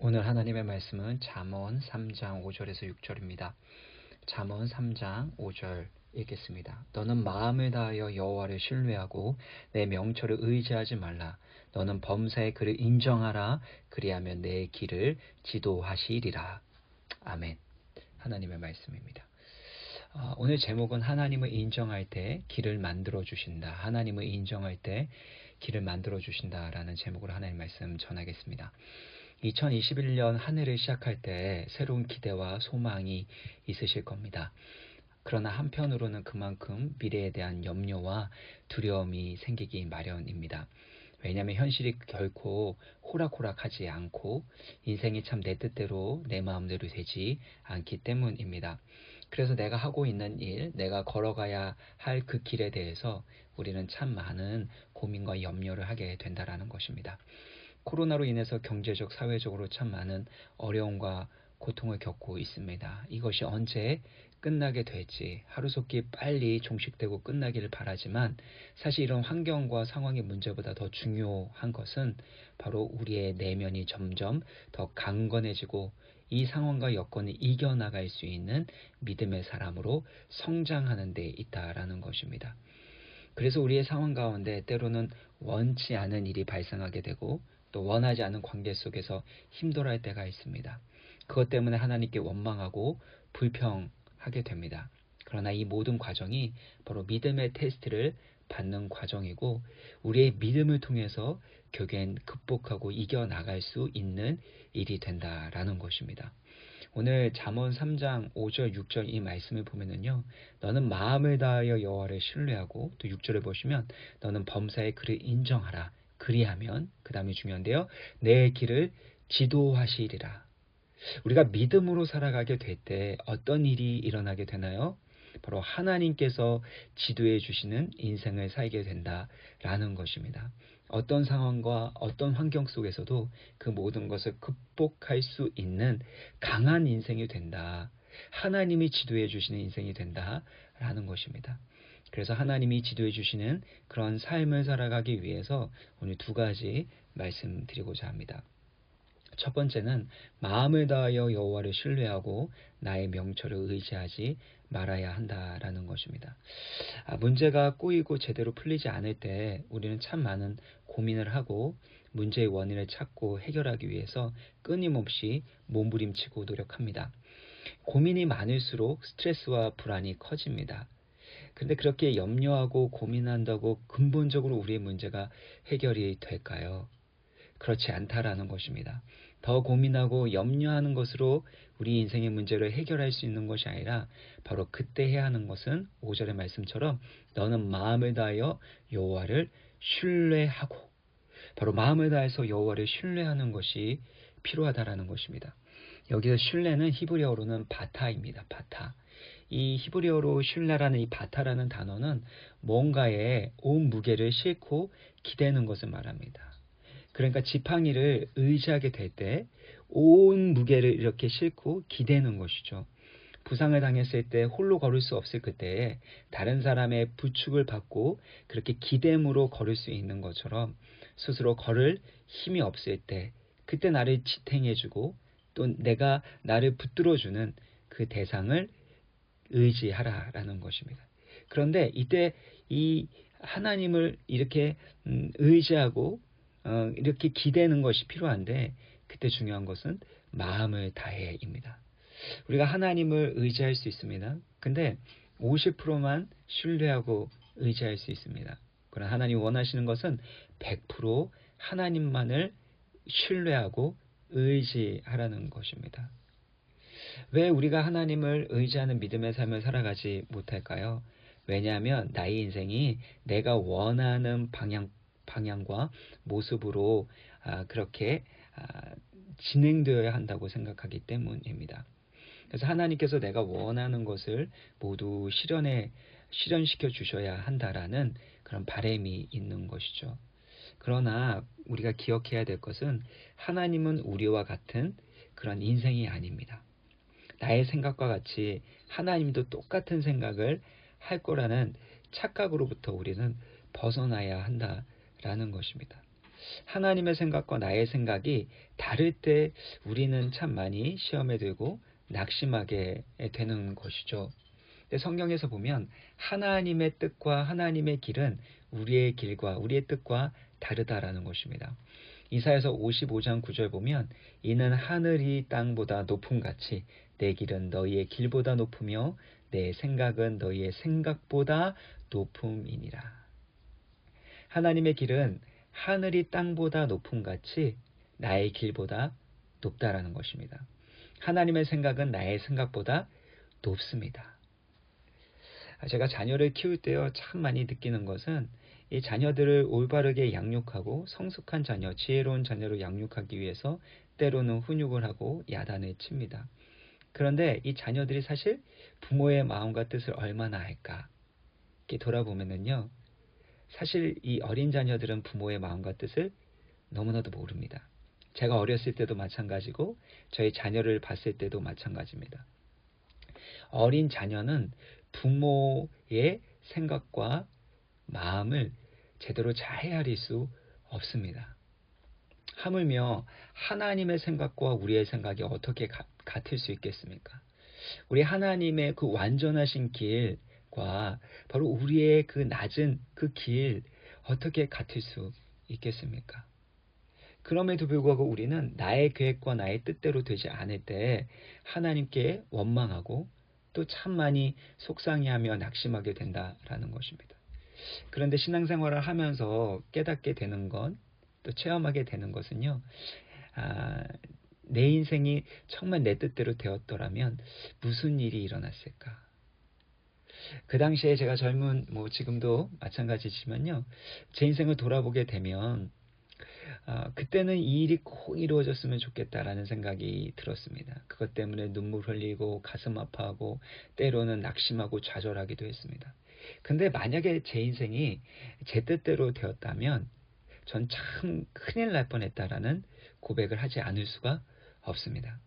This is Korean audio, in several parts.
오늘 하나님의 말씀은 잠언 3장 5절에서 6절입니다. 잠언 3장 5절 읽겠습니다. 너는 마음을 다하여 여호와를 신뢰하고 내 명철을 의지하지 말라. 너는 범사의 그를 인정하라. 그리하면 내 길을 지도하시리라. 아멘. 하나님의 말씀입니다. 오늘 제목은 하나님을 인정할 때 길을 만들어 주신다. 하나님을 인정할 때 길을 만들어 주신다라는 제목으로 하나님의 말씀 전하겠습니다. 2021년 한 해를 시작할 때 새로운 기대와 소망이 있으실 겁니다. 그러나 한편으로는 그만큼 미래에 대한 염려와 두려움이 생기기 마련입니다. 왜냐하면 현실이 결코 호락호락하지 않고 인생이 참 내 뜻대로 내 마음대로 되지 않기 때문입니다. 그래서 내가 하고 있는 일, 내가 걸어가야 할 그 길에 대해서 우리는 참 많은 고민과 염려를 하게 된다는 것입니다. 코로나로 인해서 경제적, 사회적으로 참 많은 어려움과 고통을 겪고 있습니다. 이것이 언제 끝나게 될지 하루속히 빨리 종식되고 끝나기를 바라지만 사실 이런 환경과 상황의 문제보다 더 중요한 것은 바로 우리의 내면이 점점 더 강건해지고 이 상황과 여건을 이겨나갈 수 있는 믿음의 사람으로 성장하는 데 있다라는 것입니다. 그래서 우리의 상황 가운데 때로는 원치 않은 일이 발생하게 되고 또 원하지 않은 관계 속에서 힘들어할 때가 있습니다. 그것 때문에 하나님께 원망하고 불평하게 됩니다. 그러나 이 모든 과정이 바로 믿음의 테스트를 받는 과정이고 우리의 믿음을 통해서 결국엔 극복하고 이겨나갈 수 있는 일이 된다라는 것입니다. 오늘 잠언 3장 5절 6절 이 말씀을 보면은요. 너는 마음을 다하여 여호와를 신뢰하고 또 6절을 보시면 너는 범사의 그를 인정하라. 그리하면 그 다음이 중요한데요. 내 길을 지도하시리라. 우리가 믿음으로 살아가게 될 때 어떤 일이 일어나게 되나요? 바로 하나님께서 지도해 주시는 인생을 살게 된다라는 것입니다. 어떤 상황과 어떤 환경 속에서도 그 모든 것을 극복할 수 있는 강한 인생이 된다. 하나님이 지도해 주시는 인생이 된다라는 것입니다. 그래서 하나님이 지도해 주시는 그런 삶을 살아가기 위해서 오늘 두 가지 말씀드리고자 합니다. 첫 번째는 마음을 다하여 여호와를 신뢰하고 나의 명철을 의지하지 말아야 한다라는 것입니다. 문제가 꼬이고 제대로 풀리지 않을 때 우리는 참 많은 고민을 하고 문제의 원인을 찾고 해결하기 위해서 끊임없이 몸부림치고 노력합니다. 고민이 많을수록 스트레스와 불안이 커집니다. 그런데 그렇게 염려하고 고민한다고 근본적으로 우리의 문제가 해결이 될까요? 그렇지 않다라는 것입니다. 더 고민하고 염려하는 것으로 우리 인생의 문제를 해결할 수 있는 것이 아니라 바로 그때 해야 하는 것은 5절의 말씀처럼 너는 마음을 다하여 여호와를 신뢰하고 바로 마음을 다해서 여호와를 신뢰하는 것이 필요하다라는 것입니다. 여기서 신뢰는 히브리어로는 바타입니다. 바타. 이 히브리어로 신뢰라는 이 바타라는 단어는 뭔가에 온 무게를 싣고 기대는 것을 말합니다. 그러니까 지팡이를 의지하게 될 때 온 무게를 이렇게 싣고 기대는 것이죠. 부상을 당했을 때 홀로 걸을 수 없을 그때에 다른 사람의 부축을 받고 그렇게 기댐으로 걸을 수 있는 것처럼 스스로 걸을 힘이 없을 때 그때 나를 지탱해주고 또 내가 나를 붙들어주는 그 대상을 의지하라라는 것입니다. 그런데 이때 이 하나님을 이렇게 의지하고 이렇게 기대는 것이 필요한데 그때 중요한 것은 마음을 다해입니다. 우리가 하나님을 의지할 수 있습니다. 근데 50%만 신뢰하고 의지할 수 있습니다. 그러나 하나님 원하시는 것은 100% 하나님만을 신뢰하고 의지하라는 것입니다. 왜 우리가 하나님을 의지하는 믿음의 삶을 살아가지 못할까요? 왜냐하면 나의 인생이 내가 원하는 방향과 모습으로 그렇게 진행되어야 한다고 생각하기 때문입니다. 그래서 하나님께서 내가 원하는 것을 모두 실현시켜 주셔야 한다라는 그런 바람이 있는 것이죠. 그러나 우리가 기억해야 될 것은 하나님은 우리와 같은 그런 인생이 아닙니다. 나의 생각과 같이 하나님도 똑같은 생각을 할 거라는 착각으로부터 우리는 벗어나야 한다라는 것입니다. 하나님의 생각과 나의 생각이 다를 때 우리는 참 많이 시험에 들고 낙심하게 되는 것이죠. 근데 성경에서 보면 하나님의 뜻과 하나님의 길은 우리의 길과 우리의 뜻과 다르다라는 것입니다. 이사야서 55장 9절 보면 이는 하늘이 땅보다 높음같이 내 길은 너희의 길보다 높으며 내 생각은 너희의 생각보다 높음이니라. 하나님의 길은 하늘이 땅보다 높음같이 나의 길보다 높다라는 것입니다. 하나님의 생각은 나의 생각보다 높습니다. 제가 자녀를 키울 때요, 참 많이 느끼는 것은 이 자녀들을 올바르게 양육하고 성숙한 자녀, 지혜로운 자녀로 양육하기 위해서 때로는 훈육을 하고 야단을 칩니다. 그런데 이 자녀들이 사실 부모의 마음과 뜻을 얼마나 알까? 이렇게 돌아보면은요, 사실 이 어린 자녀들은 부모의 마음과 뜻을 너무나도 모릅니다. 제가 어렸을 때도 마찬가지고 저희 자녀를 봤을 때도 마찬가지입니다. 어린 자녀는 부모의 생각과 마음을 제대로 잘 헤아릴 수 없습니다. 하물며 하나님의 생각과 우리의 생각이 어떻게 같을 수 있겠습니까? 우리 하나님의 그 완전하신 길과 바로 우리의 그 낮은 그 길 어떻게 같을 수 있겠습니까? 그럼에도 불구하고 우리는 나의 계획과 나의 뜻대로 되지 않을 때 하나님께 원망하고 또 참 많이 속상해하며 낙심하게 된다라는 것입니다. 그런데 신앙생활을 하면서 깨닫게 되는 건, 또 체험하게 되는 것은요, 내 인생이 정말 내 뜻대로 되었더라면 무슨 일이 일어났을까? 그 당시에 제가 지금도 마찬가지지만요, 제 인생을 돌아보게 되면 그때는 이 일이 꼭 이루어졌으면 좋겠다라는 생각이 들었습니다. 그것 때문에 눈물 흘리고 가슴 아파하고 때로는 낙심하고 좌절하기도 했습니다. 근데 만약에 제 인생이 제 뜻대로 되었다면 전 참 큰일 날 뻔했다라는 고백을 하지 않을 수가 없습니다.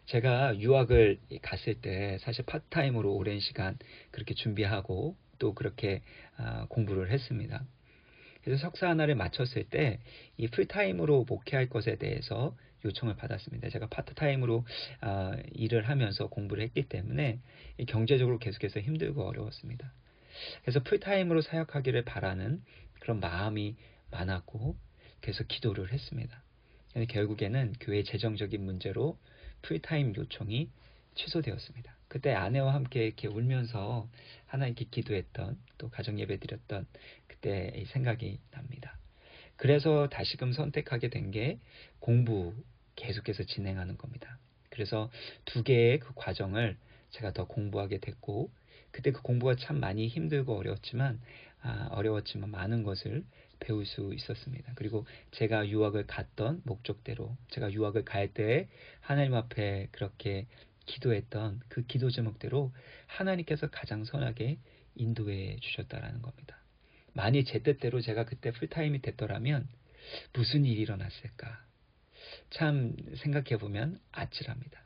제가 유학을 갔을 때 사실 파트타임으로 오랜 시간 그렇게 준비하고 또 그렇게 공부를 했습니다. 그래서 석사 하나를 마쳤을 때 이 풀타임으로 목회할 것에 대해서 요청을 받았습니다. 제가 파트타임으로 일을 하면서 공부를 했기 때문에 경제적으로 계속해서 힘들고 어려웠습니다. 그래서 풀타임으로 사역하기를 바라는 그런 마음이 많았고 그래서 기도를 했습니다. 결국에는 교회 재정적인 문제로 풀타임 요청이 취소되었습니다. 그때 아내와 함께 이렇게 울면서 하나님께 기도했던, 또 가정 예배 드렸던 그때 생각이 납니다. 그래서 다시금 선택하게 된 게 공부 계속해서 진행하는 겁니다. 그래서 두 개의 그 과정을 제가 더 공부하게 됐고, 그때 그 공부가 참 많이 힘들고 어려웠지만 많은 것을 배울 수 있었습니다. 그리고 제가 유학을 갔던 목적대로, 제가 유학을 갈 때 하나님 앞에 그렇게 기도했던 그 기도 제목대로 하나님께서 가장 선하게 인도해 주셨다라는 겁니다. 만일 제 뜻대로 제가 그때 풀타임이 됐더라면 무슨 일이 일어났을까? 참 생각해보면 아찔합니다.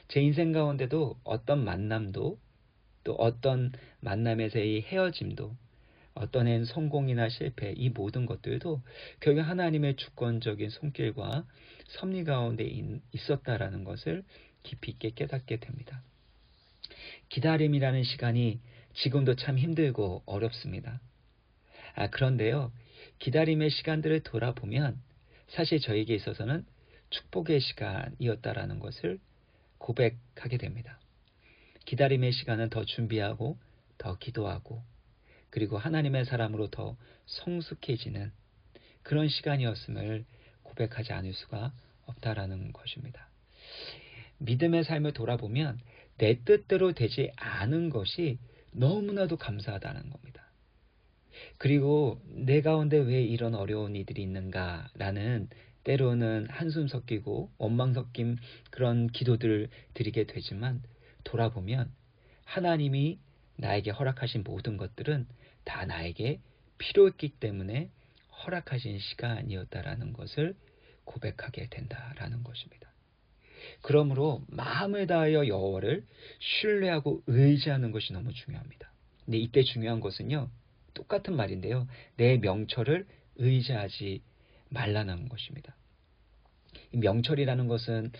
제 인생 가운데도 어떤 만남도, 또 어떤 만남에서의 헤어짐도, 어떤 애는 성공이나 실패, 이 모든 것들도 결국 하나님의 주권적인 손길과 섭리 가운데 있었다라는 것을 깊이 있게 깨닫게 됩니다. 기다림이라는 시간이 지금도 참 힘들고 어렵습니다. 그런데요, 기다림의 시간들을 돌아보면 사실 저에게 있어서는 축복의 시간이었다라는 것을 고백하게 됩니다. 기다림의 시간은 더 준비하고 더 기도하고 그리고 하나님의 사람으로 더 성숙해지는 그런 시간이었음을 고백하지 않을 수가 없다라는 것입니다. 믿음의 삶을 돌아보면 내 뜻대로 되지 않은 것이 너무나도 감사하다는 겁니다. 그리고 내 가운데 왜 이런 어려운 이들이 있는가라는 때로는 한숨 섞이고 원망 섞인 그런 기도들을 드리게 되지만 돌아보면 하나님이 나에게 허락하신 모든 것들은 다 나에게 필요했기 때문에 허락하신 시간이었다라는 것을 고백하게 된다라는 것입니다. 그러므로 마음을 다하여 여호와를 신뢰하고 의지하는 것이 너무 중요합니다. 근데 이때 중요한 것은요, 똑같은 말인데요, 내 명철을 의지하지 말라는 것입니다. 이 명철이라는 것은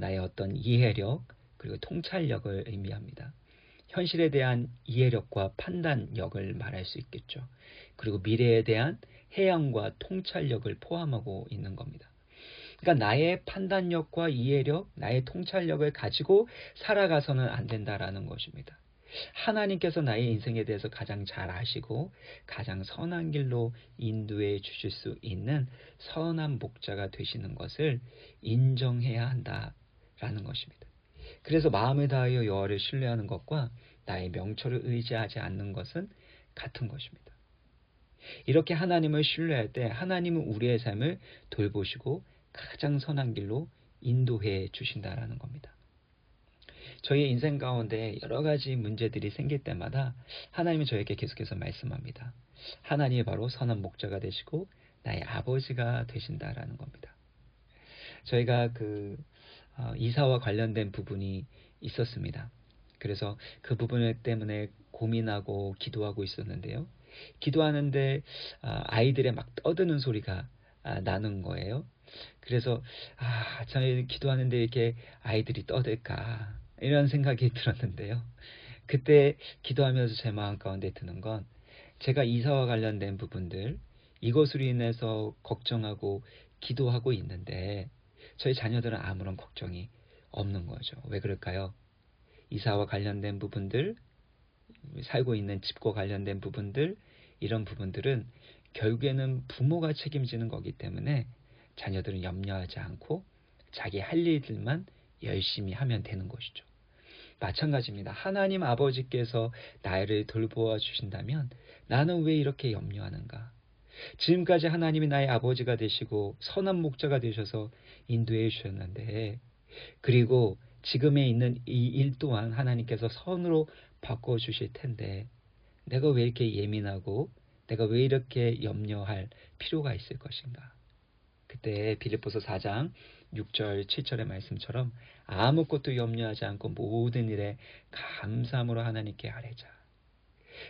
나의 어떤 이해력 그리고 통찰력을 의미합니다. 현실에 대한 이해력과 판단력을 말할 수 있겠죠. 그리고 미래에 대한 해양과 통찰력을 포함하고 있는 겁니다. 그러니까 나의 판단력과 이해력, 나의 통찰력을 가지고 살아가서는 안 된다라는 것입니다. 하나님께서 나의 인생에 대해서 가장 잘 아시고 가장 선한 길로 인도해 주실 수 있는 선한 목자가 되시는 것을 인정해야 한다라는 것입니다. 그래서 마음을 다하여 여호와를 신뢰하는 것과 나의 명철을 의지하지 않는 것은 같은 것입니다. 이렇게 하나님을 신뢰할 때 하나님은 우리의 삶을 돌보시고 가장 선한 길로 인도해 주신다라는 겁니다. 저희 인생 가운데 여러 가지 문제들이 생길 때마다 하나님은 저에게 계속해서 말씀합니다. 하나님이 바로 선한 목자가 되시고 나의 아버지가 되신다라는 겁니다. 저희가 이사와 관련된 부분이 있었습니다. 그래서 그 부분 때문에 고민하고 기도하고 있었는데요. 기도하는데 아이들의 막 떠드는 소리가 나는 거예요. 그래서 저희 기도하는데 이렇게 아이들이 떠들까 이런 생각이 들었는데요. 그때 기도하면서 제 마음 가운데 드는 건 제가 이사와 관련된 부분들 이것으로 인해서 걱정하고 기도하고 있는데 저희 자녀들은 아무런 걱정이 없는 거죠. 왜 그럴까요? 이사와 관련된 부분들, 살고 있는 집과 관련된 부분들, 이런 부분들은 결국에는 부모가 책임지는 거기 때문에 자녀들은 염려하지 않고 자기 할 일들만 열심히 하면 되는 것이죠. 마찬가지입니다. 하나님 아버지께서 나를 돌보아 주신다면 나는 왜 이렇게 염려하는가? 지금까지 하나님이 나의 아버지가 되시고 선한 목자가 되셔서 인도해 주셨는데, 그리고 지금에 있는 이 일 또한 하나님께서 선으로 바꿔 주실 텐데 내가 왜 이렇게 예민하고 내가 왜 이렇게 염려할 필요가 있을 것인가? 그때 빌립보서 4장 6절 7절의 말씀처럼 아무것도 염려하지 않고 모든 일에 감사함으로 하나님께 아뢰자.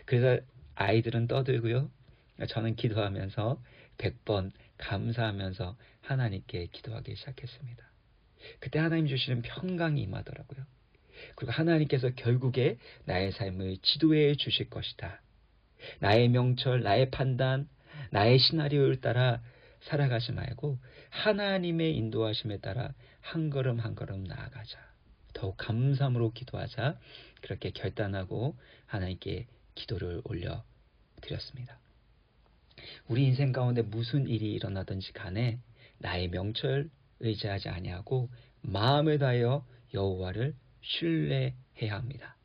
그래서 아이들은 떠들고요. 저는 기도하면서 100번 감사하면서 하나님께 기도하기 시작했습니다. 그때 하나님 주시는 평강이 임하더라고요. 그리고 하나님께서 결국에 나의 삶을 지도해 주실 것이다. 나의 명철, 나의 판단, 나의 시나리오를 따라 살아가지 말고 하나님의 인도하심에 따라 한 걸음 한 걸음 나아가자. 더욱 감사함으로 기도하자. 그렇게 결단하고 하나님께 기도를 올려드렸습니다. 우리 인생 가운데 무슨 일이 일어나든지 간에 나의 명철 의지하지 아니하고 마음을 다하여 여호와를 신뢰해야 합니다.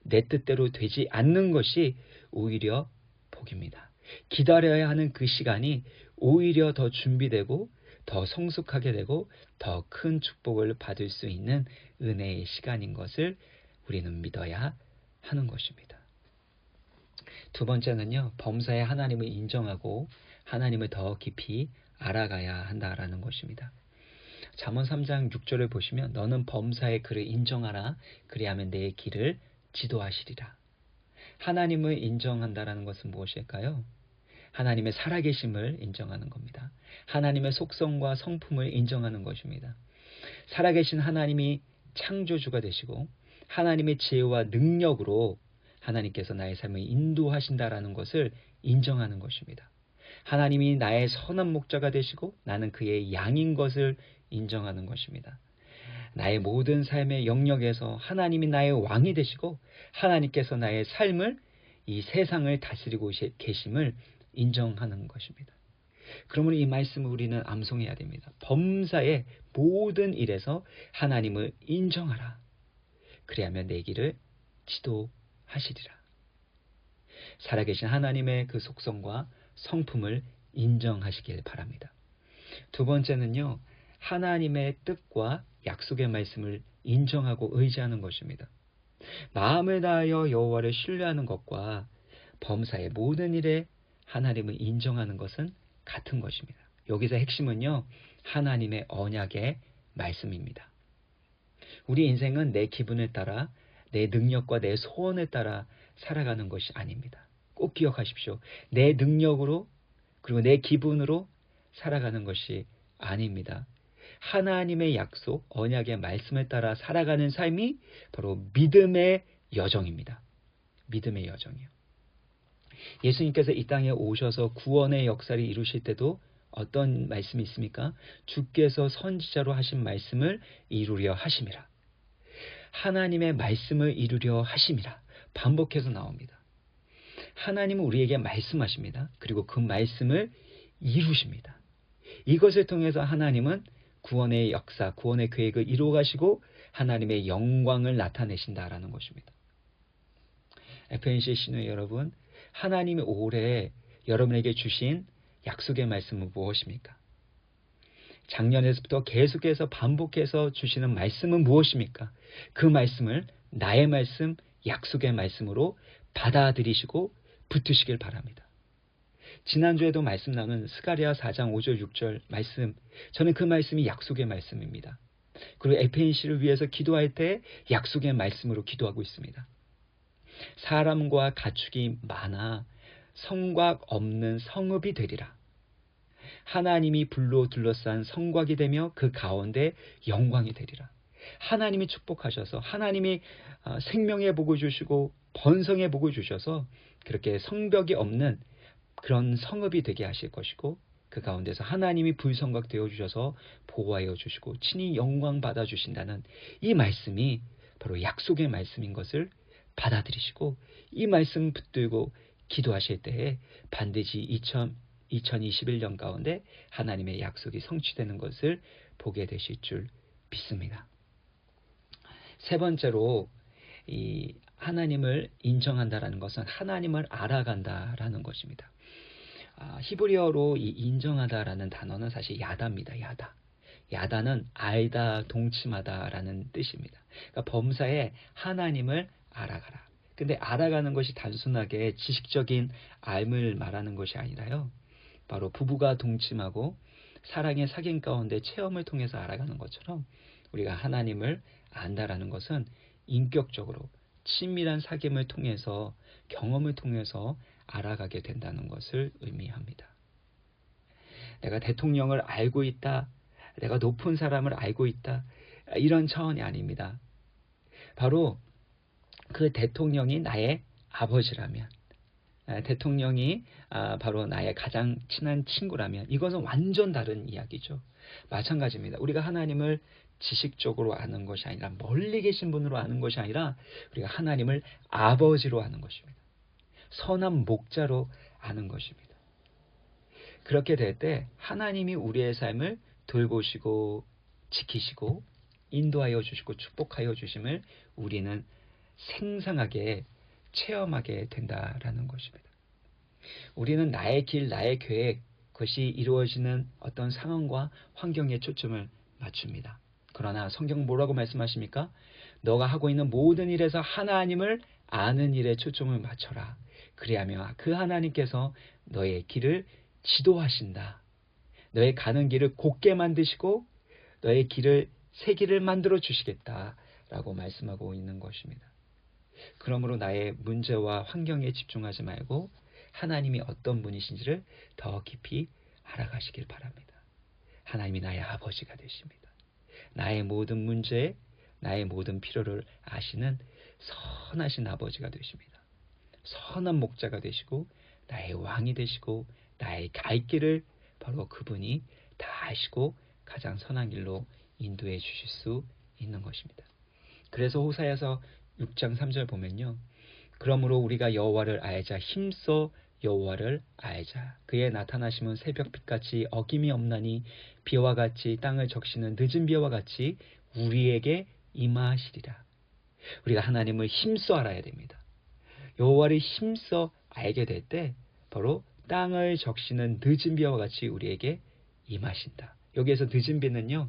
내 뜻대로 되지 않는 것이 오히려 복입니다. 기다려야 하는 그 시간이 오히려 더 준비되고 더 성숙하게 되고 더 큰 축복을 받을 수 있는 은혜의 시간인 것을 우리는 믿어야 하는 것입니다. 두 번째는요, 범사에 하나님을 인정하고 하나님을 더 깊이 알아가야 한다라는 것입니다. 잠언 3장 6절을 보시면 너는 범사의 그를 인정하라. 그리하면 내 길을 지도하시리라. 하나님을 인정한다라는 것은 무엇일까요? 하나님의 살아계심을 인정하는 겁니다. 하나님의 속성과 성품을 인정하는 것입니다. 살아계신 하나님이 창조주가 되시고 하나님의 지혜와 능력으로 하나님께서 나의 삶을 인도하신다라는 것을 인정하는 것입니다. 하나님이 나의 선한 목자가 되시고 나는 그의 양인 것을 인정하는 것입니다. 나의 모든 삶의 영역에서 하나님이 나의 왕이 되시고 하나님께서 나의 삶을 이 세상을 다스리고 계심을 인정하는 것입니다. 그러므로 이 말씀을 우리는 암송해야 됩니다. 범사의 모든 일에서 하나님을 인정하라. 그리하면 내 길을 지도하시리라. 살아계신 하나님의 그 속성과 성품을 인정하시길 바랍니다. 두 번째는요, 하나님의 뜻과 약속의 말씀을 인정하고 의지하는 것입니다. 마음을 다하여 여호와를 신뢰하는 것과 범사의 모든 일에 하나님을 인정하는 것은 같은 것입니다. 여기서 핵심은요, 하나님의 언약의 말씀입니다. 우리 인생은 내 기분에 따라 내 능력과 내 소원에 따라 살아가는 것이 아닙니다. 꼭 기억하십시오. 내 능력으로 그리고 내 기분으로 살아가는 것이 아닙니다. 하나님의 약속, 언약의 말씀에 따라 살아가는 삶이 바로 믿음의 여정입니다. 믿음의 여정이요. 예수님께서 이 땅에 오셔서 구원의 역사를 이루실 때도 어떤 말씀이 있습니까? 주께서 선지자로 하신 말씀을 이루려 하심이라. 하나님의 말씀을 이루려 하심이라. 반복해서 나옵니다. 하나님은 우리에게 말씀하십니다. 그리고 그 말씀을 이루십니다. 이것을 통해서 하나님은 구원의 역사, 구원의 계획을 이루어 가시고 하나님의 영광을 나타내신다라는 것입니다. FNC 신우 여러분, 하나님이 올해 여러분에게 주신 약속의 말씀은 무엇입니까? 작년에서부터 계속해서 반복해서 주시는 말씀은 무엇입니까? 그 말씀을 나의 말씀, 약속의 말씀으로 받아들이시고 붙으시길 바랍니다. 지난주에도 말씀 나눈 스가랴 4장 5절 6절 말씀, 저는 그 말씀이 약속의 말씀입니다. 그리고 FNC를 위해서 기도할 때 약속의 말씀으로 기도하고 있습니다. 사람과 가축이 많아 성곽 없는 성읍이 되리라. 하나님이 불로 둘러싼 성곽이 되며 그 가운데 영광이 되리라. 하나님이 축복하셔서 하나님이 생명의 복을 주시고 번성의 복을 주셔서 그렇게 성벽이 없는 그런 성읍이 되게 하실 것이고 그 가운데서 하나님이 불성곽 되어주셔서 보호하여 주시고 친히 영광 받아주신다는 이 말씀이 바로 약속의 말씀인 것을 받아들이시고 이 말씀 붙들고 기도하실 때에 반드시 2021년 가운데 하나님의 약속이 성취되는 것을 보게 되실 줄 믿습니다. 세 번째로 이 하나님을 인정한다라는 것은 하나님을 알아간다라는 것입니다. 히브리어로 이 인정하다라는 단어는 사실 야다입니다. 야다. 야다는 알다, 동침하다라는 뜻입니다. 그러니까 범사에 하나님을 알아가라. 근데 알아가는 것이 단순하게 지식적인 알을 말하는 것이 아니라요. 바로 부부가 동침하고 사랑의 사귐 가운데 체험을 통해서 알아가는 것처럼 우리가 하나님을 안다라는 것은 인격적으로 친밀한 사귐을 통해서 경험을 통해서 알아가게 된다는 것을 의미합니다. 내가 대통령을 알고 있다. 내가 높은 사람을 알고 있다. 이런 차원이 아닙니다. 바로 그 대통령이 나의 아버지라면, 대통령이 바로 나의 가장 친한 친구라면 이것은 완전 다른 이야기죠. 마찬가지입니다. 우리가 하나님을 지식적으로 아는 것이 아니라 멀리 계신 분으로 아는 것이 아니라 우리가 하나님을 아버지로 아는 것입니다. 선한 목자로 아는 것입니다. 그렇게 될 때 하나님이 우리의 삶을 돌보시고 지키시고 인도하여 주시고 축복하여 주심을 우리는 생생하게 체험하게 된다라는 것입니다. 우리는 나의 길, 나의 계획, 그것이 이루어지는 어떤 상황과 환경에 초점을 맞춥니다. 그러나 성경 뭐라고 말씀하십니까? 너가 하고 있는 모든 일에서 하나님을 아는 일에 초점을 맞춰라. 그리하면 그 하나님께서 너의 길을 지도하신다. 너의 가는 길을 곧게 만드시고 너의 길을 새 길을 만들어 주시겠다라고 말씀하고 있는 것입니다. 그러므로 나의 문제와 환경에 집중하지 말고 하나님이 어떤 분이신지를 더 깊이 알아가시길 바랍니다. 하나님이 나의 아버지가 되십니다. 나의 모든 문제, 나의 모든 필요를 아시는 선하신 아버지가 되십니다. 선한 목자가 되시고 나의 왕이 되시고 나의 갈 길을 바로 그분이 다 아시고 가장 선한 길로 인도해 주실 수 있는 것입니다. 그래서 호사야서 6장 3절 보면요. 그러므로 우리가 여호와를 알자. 힘써 여호와를 알자. 그의 나타나심은 새벽빛같이 어김이 없나니 비와 같이 땅을 적시는 늦은 비와 같이 우리에게 임하시리라. 우리가 하나님을 힘써 알아야 됩니다. 여호와를 힘써 알게 될 때 바로 땅을 적시는 늦은 비와 같이 우리에게 임하신다. 여기에서 늦은 비는요.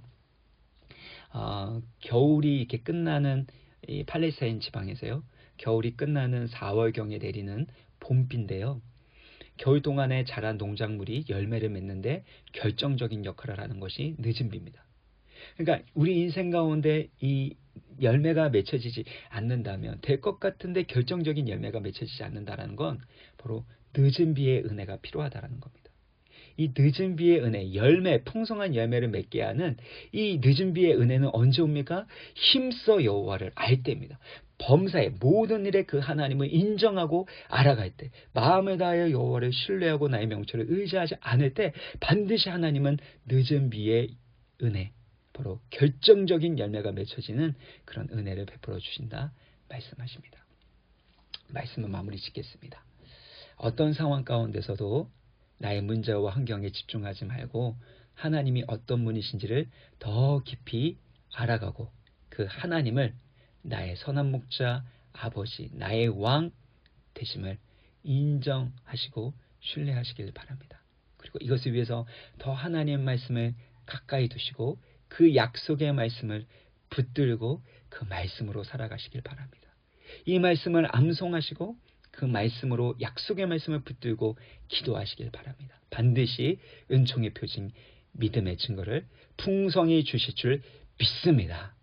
겨울이 이렇게 끝나는 이 팔레스타인 지방에서요. 겨울이 끝나는 4월경에 내리는 봄비인데요. 겨울 동안에 자란 농작물이 열매를 맺는데 결정적인 역할을 하는 것이 늦은 비입니다. 그러니까 우리 인생 가운데 이 열매가 맺혀지지 않는다면 될 것 같은데 결정적인 열매가 맺혀지지 않는다는 건 바로 늦은 비의 은혜가 필요하다는 겁니다. 이 늦은 비의 은혜, 열매, 풍성한 열매를 맺게 하는 이 늦은 비의 은혜는 언제 옵니까? 힘써 여호와를 알 때입니다. 범사에 모든 일에 그 하나님을 인정하고 알아갈 때, 마음을 다하여 여호와를 신뢰하고 나의 명철을 의지하지 않을 때 반드시 하나님은 늦은 비의 은혜, 바로 결정적인 열매가 맺혀지는 그런 은혜를 베풀어 주신다 말씀하십니다. 말씀은 마무리 짓겠습니다. 어떤 상황 가운데서도 나의 문제와 환경에 집중하지 말고 하나님이 어떤 분이신지를 더 깊이 알아가고 그 하나님을 나의 선한 목자, 아버지, 나의 왕 되심을 인정하시고 신뢰하시길 바랍니다. 그리고 이것을 위해서 더 하나님의 말씀을 가까이 두시고 그 약속의 말씀을 붙들고 그 말씀으로 살아가시길 바랍니다. 이 말씀을 암송하시고 그 말씀으로 약속의 말씀을 붙들고 기도하시길 바랍니다. 반드시 은총의 표징, 믿음의 증거를 풍성히 주실 줄 믿습니다.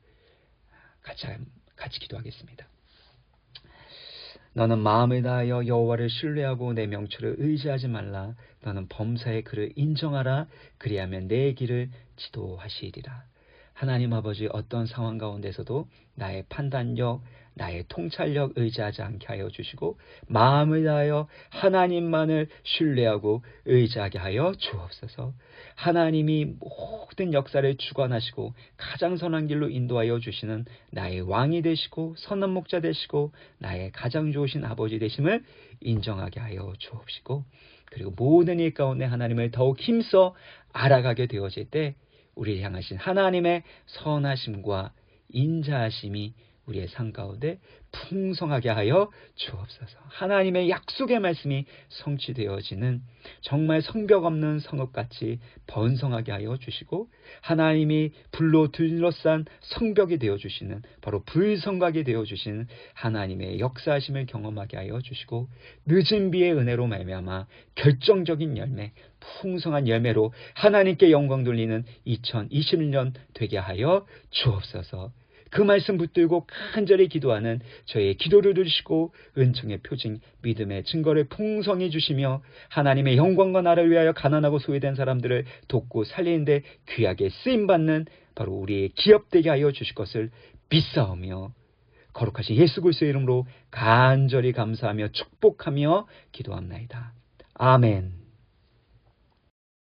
같이 기도하겠습니다. 너는 마음을 다하여 여호와를 신뢰하고 내 명철을 의지하지 말라. 너는 범사의 그를 인정하라. 그리하면 내 길을 지도하시리라. 하나님 아버지, 어떤 상황 가운데서도 나의 판단력, 나의 통찰력 의지하지 않게 하여 주시고 마음을 다하여 하나님만을 신뢰하고 의지하게 하여 주옵소서. 하나님이 모든 역사를 주관하시고 가장 선한 길로 인도하여 주시는 나의 왕이 되시고 선한 목자 되시고 나의 가장 좋으신 아버지 되심을 인정하게 하여 주옵시고, 그리고 모든 일 가운데 하나님을 더욱 힘써 알아가게 되어질 때 우리를 향하신 하나님의 선하심과 인자하심이 우리의 삶 가운데 풍성하게 하여 주옵소서. 하나님의 약속의 말씀이 성취되어지는 정말 성벽 없는 성읍같이 번성하게 하여 주시고, 하나님이 불로 둘러싼 성벽이 되어주시는, 바로 불성곽이 되어주시는 하나님의 역사하심을 경험하게 하여 주시고, 늦은 비의 은혜로 말미암아 결정적인 열매, 풍성한 열매로 하나님께 영광 돌리는 2021년 되게 하여 주옵소서. 그 말씀 붙들고 간절히 기도하는 저의 기도를 들으시고 은총의 표징, 믿음의 증거를 풍성히 주시며 하나님의 영광과 나를 위하여 가난하고 소외된 사람들을 돕고 살리는데 귀하게 쓰임받는 바로 우리의 기업되게 하여 주실 것을 믿사오며 거룩하신 예수 그리스도의 이름으로 간절히 감사하며 축복하며 기도합나이다. 아멘.